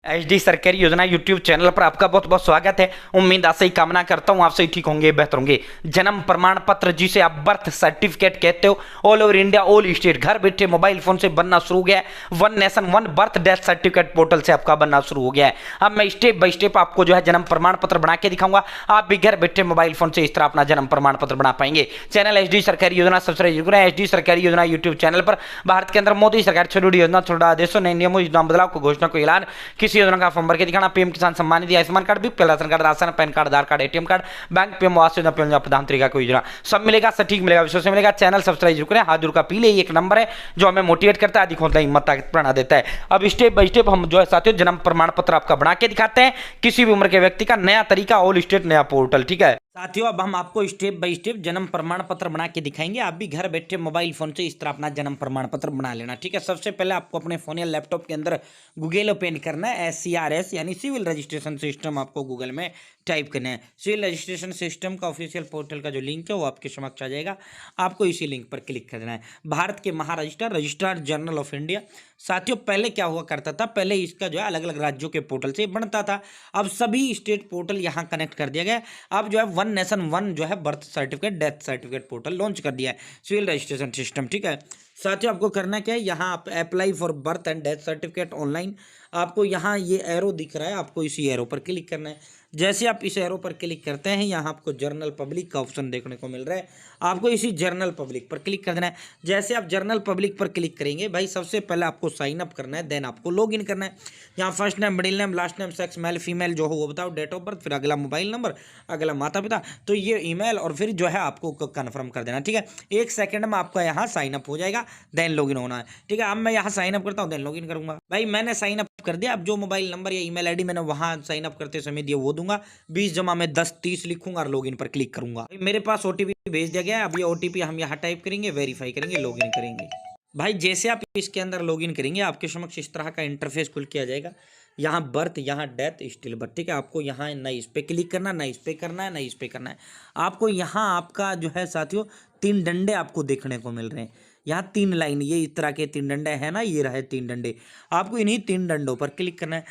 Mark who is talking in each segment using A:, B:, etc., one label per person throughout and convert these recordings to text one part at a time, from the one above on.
A: HD सरकारी योजना YouTube channel पर आपका बहुत बहुत स्वागत है। उम्मीद आशा ही कामना करता हूं आप सही ठीक होंगे, बेहतर होंगे। जन्म प्रमाण पत्र जिसे आप बर्थ सर्टिफिकेट कहते हो, all over India all state घर बैठे मोबाइल फोन से बनना शुरू हो गया है। One nation one birth death certificate portal से आपका बनना शुरू हो गया है। अब मैं स्टेप बाय स्टेप आपको जो है जन्म प्रमाण पत्र बना के दिखाऊंगा। आप भी घर बैठे मोबाइल फोन से इस तरह अपना जन्म प्रमाण पत्र बना पाएंगे। चैनल एचडी सरकारी योजना सब्सक्राइब करें। एचडी सरकारी योजना यूट्यूब चैनल पर भारत के अंदर मोदी सरकार छोटी योजना, छोटा आदेशों, नए नियमों, योजना बदलाव को घोषणा को ऐलान, किसी योजना का फॉर्म भर के दिखाना, PM Kisan Samman Nidhi, Ayushman card, BPL ration card, ration, PAN card, Aadhaar card, ATM card, bank PM Awas Yojana, प्रधानमंत्री का कोई योजना, सब मिलेगा, सटीक मिलेगा, विश्वास से मिलेगा। चैनल सब्सक्राइब जरूर करें। हाथ जोड़ का पीले एक नंबर है जो हमें मोटिवेट करता है, अधिक हौसला हिम्मत ताकत प्रेरणा देता है। अब स्टेप बाय स्टेप हम जो है साथियों जन्म प्रमाण पत्र आपका बना के दिखाते हैं। किसी भी उम्र के व्यक्ति का नया तरीका, ऑल स्टेट नया पोर्टल। ठीक है साथियों, अब हम आपको स्टेप बाय स्टेप जन्म प्रमाण पत्र बना के दिखाएंगे। आप भी घर बैठे मोबाइल फोन से इस तरह अपना जन्म प्रमाण पत्र बना लेना। ठीक है, सबसे पहले आपको अपने फोन या लैपटॉप के अंदर गूगल ओपन करना है। SCRS यानी सिविल रजिस्ट्रेशन सिस्टम आपको गूगल में टाइप करना है। सिविल रजिस्ट्रेशन सिस्टम का ऑफिशियल पोर्टल का जो लिंक है वो आपके समक्ष आ जाएगा। आपको इसी लिंक पर क्लिक कर देना है। भारत के महारजिस्ट्रार रजिस्ट्रार जनरल ऑफ इंडिया। साथियों, पहले क्या हुआ करता था, पहले इसका जो है अलग अलग राज्यों के पोर्टल से बनता था। अब सभी स्टेट पोर्टल यहाँ कनेक्ट कर दिया गया। अब जो है वन नेशन वन जो है birth certificate death certificate portal launch कर दिया है, सिविल रजिस्ट्रेशन सिस्टम। ठीक है साथियों, आपको करना क्या है, यहाँ आप apply for birth and death certificate online, आपको यहाँ ये एरो दिख रहा है, आपको इसी एरो पर क्लिक करना है। जैसे आप इस एरो पर क्लिक करते हैं, यहाँ आपको जर्नल पब्लिक का ऑप्शन देखने को मिल रहा है। आपको इसी जर्नल पब्लिक पर क्लिक कर देना है। जैसे आप जर्नल पब्लिक पर क्लिक करेंगे भाई, सबसे पहले आपको साइन अप करना है, देन आपको लॉग इन करना है। यहाँ first name, middle name, last name, sex male female जो हो वो बताओ, डेट ऑफ बर्थ, फिर अगला मोबाइल नंबर, अगला माता पिता, तो ये ईमेल, और फिर जो है आपको कन्फर्म कर देना। ठीक है, 1 सेकंड में आपका यहाँ साइन अप हो जाएगा, देन लॉगिन होना है। ठीक है, अब मैं यहाँ साइन अप करता हूँ, देन लॉगिन करूंगा। भाई मैंने साइन अप कर दिया। अब जो मोबाइल नंबर या ईमेल आईडी मैंने वहाँ साइन अप करते समय दिया वो दूंगा। 20 जमा में 10 30 लिखूंगा और लॉगिन पर क्लिक करूंगा। मेरे पास ओटीपी भेज दिया गया है। अब ये ओटीपी हम यहाँ टाइप करेंगे, वेरीफाई करेंगे, लॉगिन करेंगे। भाई जैसे आप इसके अंदर लॉगिन करेंगे, आपके समक्ष इस तरह का इंटरफेस खुल के आ जाएगा। यहाँ बर्थ, यहाँ डेथ, स्टिल बर्थ। ठीक है, आपको यहाँ ना इस पे क्लिक करना, ना इस पे करना है, ना इस पे करना है। आपको यहाँ आपका जो है साथियों 3 डंडे आपको देखने को मिल रहे हैं। यहाँ 3 लाइन, ये इस तरह के 3 डंडे हैं ना, ये रहे 3 डंडे। आपको इन्हीं 3 डंडों पर क्लिक करना है।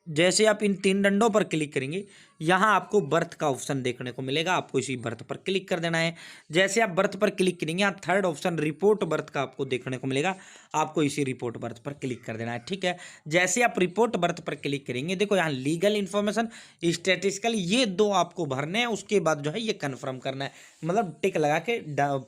A: जैसे आप इन 3 डंडों पर क्लिक करेंगे, यहाँ आपको बर्थ का ऑप्शन देखने को मिलेगा। आपको इसी बर्थ पर क्लिक कर देना है। जैसे आप बर्थ पर क्लिक करेंगे, यहाँ 3rd ऑप्शन रिपोर्ट बर्थ का आपको देखने को मिलेगा। आपको इसी रिपोर्ट बर्थ पर क्लिक कर देना है। ठीक है, जैसे आप रिपोर्ट बर्थ पर क्लिक करेंगे, देखो यहाँ लीगल इन्फॉर्मेशन, स्टैटिस्टिकल, ये 2 आपको भरने हैं। उसके बाद जो है ये कन्फर्म करना है, मतलब टिक लगा के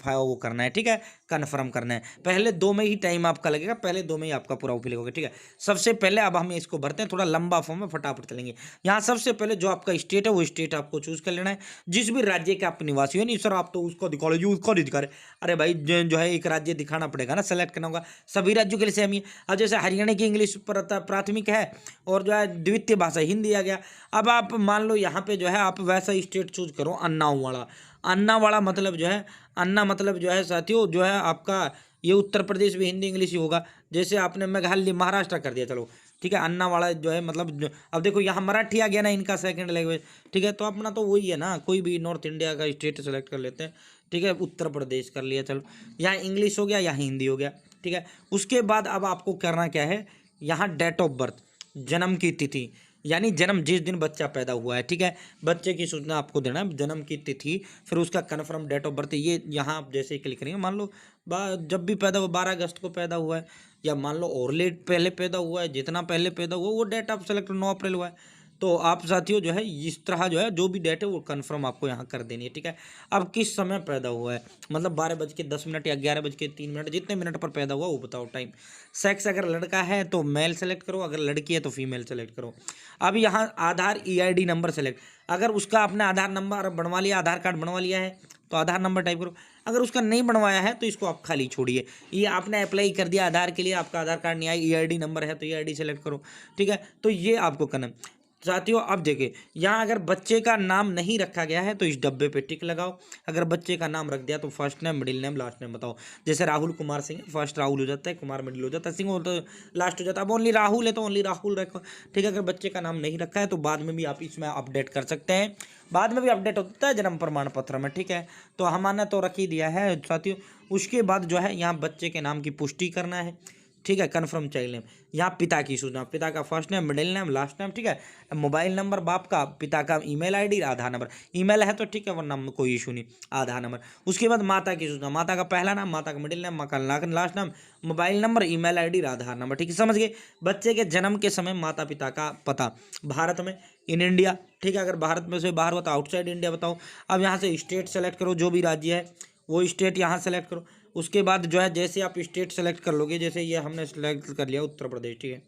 A: वो करना है। ठीक है, कन्फर्म करना है। पहले 2 में ही टाइम आपका लगेगा, पहले 2 में ही आपका पूरा फिल होगा। ठीक है, सबसे पहले अब हम इसको भरते हैं, थोड़ा लंबा फॉर्म है, फटाफट चलेंगे। यहाँ सबसे पहले जो आपका स्टेट है वो स्टेट आपको चूज कर लेना है। जिस भी राज्य के आप निवासी हो, नहीं सर आप तो उसको दिखा लो, उसको नहीं दिखा रहे, अरे भाई जो है एक राज्य दिखाना पड़ेगा ना, सेलेक्ट करना होगा। सभी राज्यों के लिए सेम ही। अब जैसे हरियाणा की इंग्लिश प्राथमिक है और जो है द्वितीय भाषा हिंदी आ गया। अब आप मान लो यहाँ पे जो है आप वैसा स्टेट चूज करो, अन्नाऊ वाला। अन्ना वाला मतलब जो है, अन्ना मतलब जो है साथियों जो है आपका ये उत्तर प्रदेश भी हिंदी इंग्लिश ही होगा। जैसे आपने मेघालय महाराष्ट्र कर दिया, चलो ठीक है, अन्ना वाला जो है मतलब अब देखो यहाँ मराठी आ गया ना, इनका सेकंड लैंग्वेज। ठीक है, तो अपना तो वही है ना, कोई भी नॉर्थ इंडिया का स्टेट सेलेक्ट कर लेते हैं। ठीक है, उत्तर प्रदेश कर लिया, चलो यहाँ इंग्लिश हो गया, यहाँ हिंदी हो गया। ठीक है, उसके बाद अब आपको करना क्या है, यहाँ डेट ऑफ बर्थ, जन्म की तिथि, यानी जन्म जिस दिन बच्चा पैदा हुआ है। ठीक है, बच्चे की सूचना आपको देना है, जन्म की तिथि, फिर उसका कन्फर्म डेट ऑफ बर्थ। ये यहाँ आप जैसे ही क्लिक करेंगे, मान लो जब भी पैदा हुआ 12 अगस्त को पैदा हुआ है, या मान लो और लेट पहले पैदा हुआ है, जितना पहले पैदा हुआ वो डेट आप सेलेक्ट 9 अप्रैल हुआ है। तो आप साथियों जो है इस तरह जो है जो भी डेट है वो कन्फर्म आपको यहाँ कर देनी है। ठीक है, अब किस समय पैदा हुआ है, मतलब 12:10 या 11:03, जितने मिनट पर पैदा हुआ वो बताओ टाइम। सेक्स अगर लड़का है तो मेल सेलेक्ट करो, अगर लड़की है तो फीमेल सेलेक्ट करो। अब यहाँ आधार EID नंबर सेलेक्ट, अगर उसका आपने आधार नंबर बनवा लिया, आधार कार्ड बनवा लिया है तो आधार नंबर टाइप करो। अगर उसका नहीं बनवाया है तो इसको आप खाली छोड़िए। ये आपने अप्लाई कर दिया आधार के लिए, आपका आधार कार्ड नहीं आया, EID नंबर है तो EID सेलेक्ट करो। ठीक है, तो ये आपको करना है। साथियों अब देखिए, यहाँ अगर बच्चे का नाम नहीं रखा गया है तो इस डब्बे पे टिक लगाओ। अगर बच्चे का नाम रख दिया तो first name, middle name, last name बताओ। जैसे राहुल कुमार सिंह, फर्स्ट राहुल हो जाता है, कुमार मिडिल हो जाता है, सिंह हो तो लास्ट हो जाता है। अब ओनली राहुल है तो ओनली राहुल रखो। ठीक है, अगर बच्चे का नाम नहीं रखा है तो बाद में भी आप इसमें अपडेट कर सकते हैं, बाद में भी अपडेट होता है जन्म प्रमाण पत्र में। ठीक है, तो हमने तो रख ही दिया है साथियों। उसके बाद जो है यहाँ बच्चे के नाम की पुष्टि करना है। ठीक है, कन्फर्म चाइल्ड नेम, यहाँ पिता की सूचना, पिता का first name, middle name, last name, ठीक है, मोबाइल नंबर बाप का, पिता का ईमेल आईडी, आधार नंबर, ईमेल है तो ठीक है, वरना कोई इशू नहीं, आधार नंबर। उसके बाद माता की सूचना, माता का पहला नाम, माता का मिडिल नेम, माता का लास्ट नाम, मोबाइल नंबर, ईमेल आईडी, आधार नंबर, ठीक है, समझ गए। बच्चे के जन्म के समय माता पिता का पता, भारत में, इन इंडिया, ठीक है, अगर भारत में से बाहर बताओ, आउटसाइड इंडिया बताओ। अब यहाँ से स्टेट सेलेक्ट करो, जो भी राज्य है वो स्टेट यहाँ सेलेक्ट करो। उसके बाद जो है जैसे आप स्टेट सेलेक्ट कर लोगे, जैसे ये हमने सेलेक्ट कर लिया उत्तर प्रदेश, ठीक है,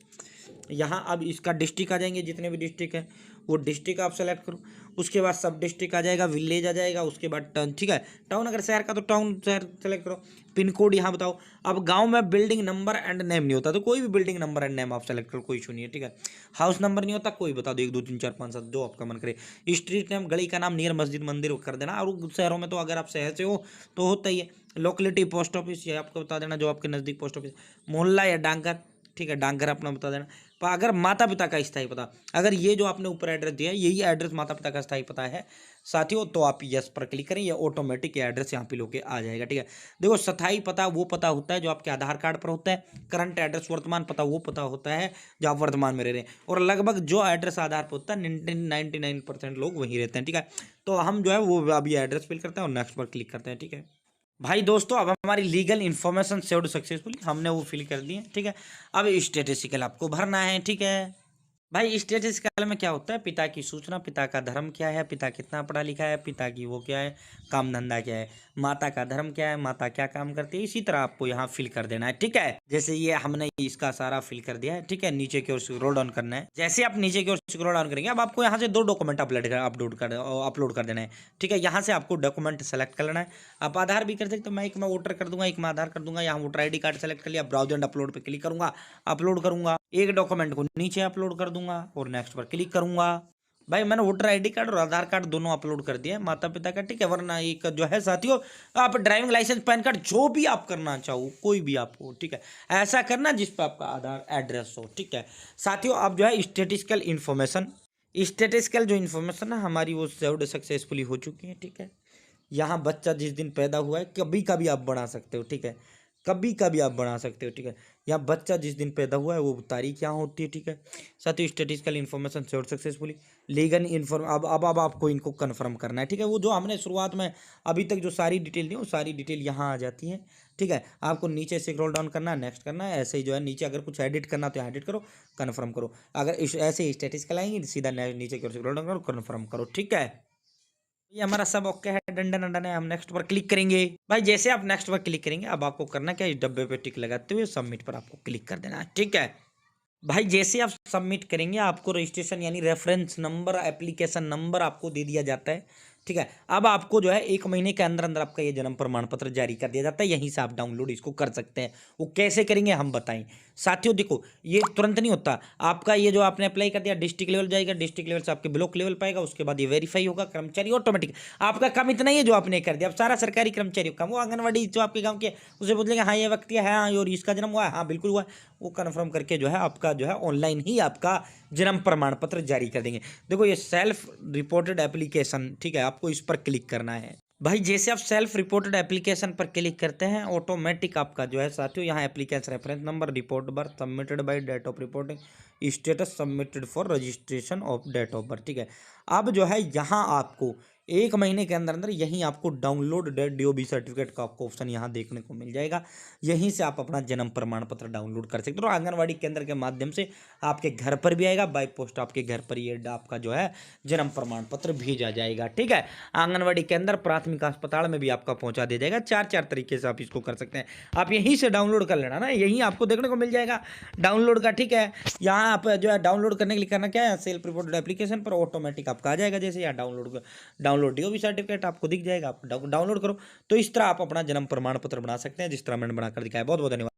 A: यहाँ अब इसका डिस्ट्रिक्ट आ जाएंगे, जितने भी डिस्ट्रिक्ट है वो डिस्ट्रिक्ट आप सेलेक्ट करो। उसके बाद सब डिस्ट्रिक्ट आ जाएगा, विलेज आ जाएगा, उसके बाद टाउन, ठीक है, टाउन अगर शहर का तो टाउन शहर सेलेक्ट करो। पिन कोड यहाँ बताओ। अब गांव में बिल्डिंग नंबर एंड नेम नहीं होता, तो कोई भी बिल्डिंग नंबर एंड नेम आप सेलेक्ट करो, कोई इशू नहीं है, ठीक है। हाउस नंबर नहीं होता, कोई बता दो, 1 2 3 4 5 7 जो आपका मन करे। स्ट्रीट नेम, गली का नाम, नियर मस्जिद मंदिर कर देना। और शहरों में तो अगर आप शहर से हो तो होता ही है। लोकेलिटी पोस्ट ऑफिस ये आपको बता देना, जो आपके नज़दीक पोस्ट ऑफिस, मोहल्ला या डाकघर, ठीक है, डाकघर अपना बता देना। पर अगर माता पिता का स्थायी पता, अगर ये जो आपने ऊपर एड्रेस दिया है यही एड्रेस माता पिता का स्थायी पता है साथियों, तो आप यस पर क्लिक करें, ये ऑटोमेटिक एड्रेस यहाँ पे लोके आ जाएगा, ठीक है। देखो, स्थायी पता वो पता होता है जो आपके आधार कार्ड पर होता है। करंट एड्रेस, वर्तमान पता वो पता होता है जो आप वर्तमान में रह रहे हैं। और लगभग जो एड्रेस आधार पर होता है 99% लोग वहीं रहते हैं, ठीक है। तो हम जो है वो अभी एड्रेस फिल करते हैं और नेक्स्ट पर क्लिक करते हैं, ठीक है भाई दोस्तों। अब हमारी लीगल इन्फॉर्मेशन सेव्ड सक्सेसफुली, हमने वो फिल कर दी है, ठीक है। अब स्टैटिस्टिकल आपको भरना है, ठीक है भाई। स्टैटिस्टिकल में क्या होता है, पिता की सूचना, पिता का धर्म क्या है, पिता कितना पढ़ा लिखा है, पिता की वो क्या है, काम धंधा क्या है, माता का धर्म क्या है, माता क्या काम करती है, इसी तरह आपको यहाँ फिल कर देना है, ठीक है। जैसे ये हमने इसका सारा फिल कर दिया है, ठीक है। नीचे की ओर स्क्रॉल डाउन करना है। जैसे आप नीचे की ओर स्क्रॉल डाउन करेंगे, अब आपको यहाँ से 2 डॉक्यूमेंट अपलोड कर देना है, ठीक है। यहाँ से आपको डॉक्यूमेंट सेलेक्ट कर लेना है। आप आधार भी कर सकते हो, मैं एक में वोटर कर दूंगा, एक में आधार कर दूंगा। यहाँ वोटर ID कार्ड सेलेक्ट कर लिया, ब्राउज एंड अपलोड पे क्लिक करूंगा, अपलोड करूंगा, एक डॉक्यूमेंट को नीचे अपलोड कर दूंगा और नेक्स्ट पर क्लिक करूंगा। भाई मैंने वोटर ID कार्ड और आधार कार्ड दोनों अपलोड कर दिया है, माता पिता का, ठीक है। वरना एक जो है साथियों, आप ड्राइविंग लाइसेंस, पैन कार्ड, जो भी आप करना चाहो, कोई भी आप हो, ठीक है, ऐसा करना जिस पर आपका आधार एड्रेस हो, ठीक है साथियों। अब जो है स्टेटिस्टिकल जो इन्फॉर्मेशन है हमारी वो सेव्ड सक्सेसफुली हो चुकी है, ठीक है। यहाँ बच्चा जिस दिन पैदा हुआ है, कभी कभी आप बढ़ा सकते हो, ठीक है, कभी कभी आप बढ़ा सकते हो, ठीक है। यहाँ बच्चा जिस दिन पैदा हुआ है वो तारीख यहाँ होती है, ठीक है। साथियों statistical information saved successfully, legal inform अब आपको इनको कन्फर्म करना है, ठीक है। वो जो हमने शुरुआत में अभी तक जो सारी डिटेल दी वो सारी डिटेल यहाँ आ जाती है, ठीक है। आपको नीचे से स्क्रॉल डाउन करना है, नेक्स्ट करना है, ऐसे ही जो है नीचे अगर कुछ एडिट करना तो एडिट करो, कन्फर्म करो। अगर ऐसे ही स्टैटिस्टिकल आएंगे सीधा नीचे की ओर स्क्रॉल डाउन करो, कन्फर्म करो, ठीक है। ये हमारा सब ओके है, डन डन है। हम नेक्स्ट पर क्लिक करेंगे। भाई जैसे आप नेक्स्ट पर क्लिक करेंगे, अब आपको करना क्या है, इस डब्बे पे टिक लगाते हुए सबमिट पर आपको क्लिक कर देना है, ठीक है। भाई जैसे आप सबमिट करेंगे, आपको रजिस्ट्रेशन यानी रेफरेंस नंबर, एप्लीकेशन नंबर आपको दे दिया जाता है, ठीक है। अब आपको जो है 1 महीने के अंदर अंदर आपका ये जन्म प्रमाण पत्र जारी कर दिया जाता है। यहीं से आप डाउनलोड इसको कर सकते हैं। वो कैसे करेंगे हम बताएं साथियों। देखो, ये तुरंत नहीं होता। आपका ये जो आपने अप्लाई कर दिया डिस्ट्रिक्ट लेवल जाएगा, डिस्ट्रिक्ट लेवल से आपके ब्लॉक लेवल पाएगा, उसके बाद ये वेरीफाई होगा, कर्मचारी ऑटोमेटिक। आपका काम इतना ही है जो आपने कर दिया। अब सारा सरकारी कर्मचारी का काम, वो आंगनबाड़ी जो आपके गाँव के, उसे बोलेंगे हाँ ये व्यक्ति है, हाँ और इसका जन्म हुआ है, हाँ बिल्कुल हुआ है, वो कन्फर्म करके जो है आपका जो है ऑनलाइन ही आपका जन्म प्रमाण पत्र जारी कर देंगे। देखो ये सेल्फ रिपोर्टेड एप्लीकेशन, ठीक है, आपको इस पर क्लिक करना है। भाई जैसे आप सेल्फ रिपोर्टेड एप्लीकेशन पर क्लिक करते हैं, ऑटोमेटिक आपका जो है साथियों यहाँ application reference number, report birth, submitted by date of reporting, status submitted for registration of date of birth, ठीक है। अब जो है यहाँ आपको 1 महीने के अंदर अंदर यहीं आपको डाउनलोड DOB सर्टिफिकेट का आपको ऑप्शन यहाँ देखने को मिल जाएगा। यहीं से आप अपना जन्म प्रमाण पत्र डाउनलोड कर सकते हो। और आंगनबाड़ी केंद्र के माध्यम से आपके घर पर भी आएगा, बाय पोस्ट आपके घर पर ये आपका जो है जन्म प्रमाण पत्र भेजा जाएगा, ठीक है। आंगनबाड़ी केंद्र, प्राथमिक अस्पताल में भी आपका पहुँचा दिया जाएगा। 4 तरीके से आप इसको कर सकते हैं। आप यहीं से डाउनलोड कर लेना ना, यहीं आपको देखने को मिल जाएगा डाउनलोड का, ठीक है। यहाँ आप जो है डाउनलोड करने के लिए करना क्या है, सेल्फ रिपोर्टेड एप्लीकेशन पर ऑटोमेटिक आपका आ जाएगा। जैसे यहाँ डाउनलोड DOB सर्टिफिकेट आपको दिख जाएगा, आप डाउनलोड करो। तो इस तरह आप अपना जन्म प्रमाण पत्र बना सकते हैं, जिस तरह मैंने बनाकर दिखाया। बहुत बहुत धन्यवाद।